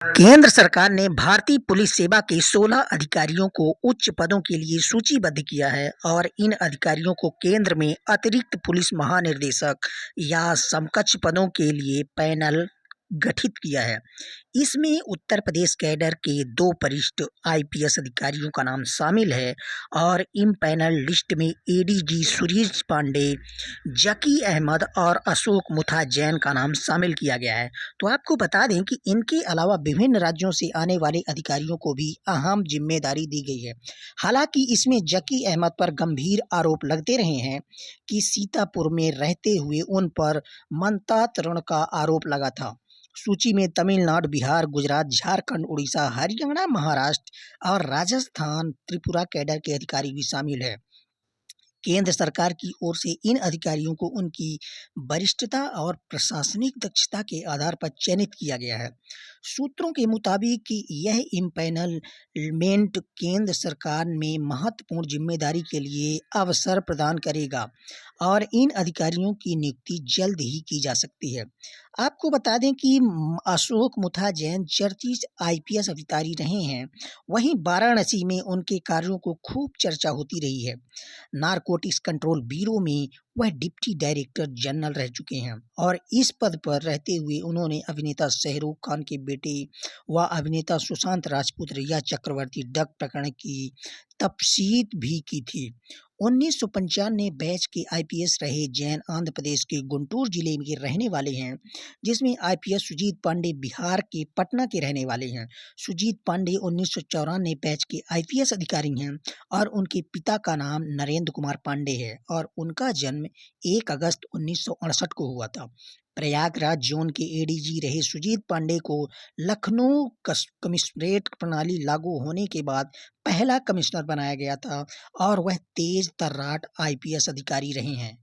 केंद्र सरकार ने भारतीय पुलिस सेवा के 16 अधिकारियों को उच्च पदों के लिए सूचीबद्ध किया है और इन अधिकारियों को केंद्र में अतिरिक्त पुलिस महानिदेशक या समकक्ष पदों के लिए पैनल गठित किया है। इसमें उत्तर प्रदेश कैडर के 2 वरिष्ठ आईपीएस अधिकारियों का नाम शामिल है और इन पैनल लिस्ट में एडीजी सुरेश पांडे, जकी अहमद और अशोक मुथा जैन का नाम शामिल किया गया है। तो आपको बता दें कि इनके अलावा विभिन्न राज्यों से आने वाले अधिकारियों को भी अहम जिम्मेदारी दी गई है। हालांकि इसमें जकी अहमद पर गंभीर आरोप लगते रहे हैं कि सीतापुर में रहते हुए उन पर मंत्रांतरण का आरोप लगा था। सूची में तमिलनाडु, बिहार, गुजरात, झारखंड, उड़ीसा, हरियाणा, महाराष्ट्र और राजस्थान, त्रिपुरा कैडर के अधिकारी भी शामिल है। केंद्र सरकार की ओर से इन अधिकारियों को उनकी वरिष्ठता और प्रशासनिक दक्षता के आधार पर चयनित किया गया है। सूत्रों के मुताबिक कि यह इम्पैनलमेंट केंद्र सरकार में महत्वपूर्ण जिम्मेदारी के लिए अवसर प्रदान करेगा और इन अधिकारियों की नियुक्ति जल्द ही की जा सकती है। आपको बता दें कि अशोक मुथा जैन चर्चित आईपीएस अधिकारी रहे हैं। वहीं वाराणसी में उनके कार्यों को खूब चर्चा होती रही है। नारकोटिक्स कंट्रोल ब्यूरो में वह डिप्टी डायरेक्टर जनरल रह चुके हैं और इस पद पर रहते हुए उन्होंने अभिनेता शाहरुख खान के बेटे व अभिनेता सुशांत राजपूत रिया चक्रवर्ती ड्रग प्रकरण की तफ्तीश भी की थी। 1995 बैच के आईपीएस रहे जैन आंध्र प्रदेश के गुंटूर जिले के रहने वाले हैं, जिसमें आईपीएस सुजीत पांडे बिहार के पटना के रहने वाले हैं। सुजीत पांडे 1994 बैच के आईपीएस अधिकारी हैं और उनके पिता का नाम नरेंद्र कुमार पांडे है और उनका जन्म 1 अगस्त 1968 को हुआ था। प्रयागराज जोन के एडीजी रहे सुजीत पांडे को लखनऊ कमिश्नरेट प्रणाली लागू होने के बाद पहला कमिश्नर बनाया गया था और वह तेज तर्राट आईपीएस अधिकारी रहे हैं।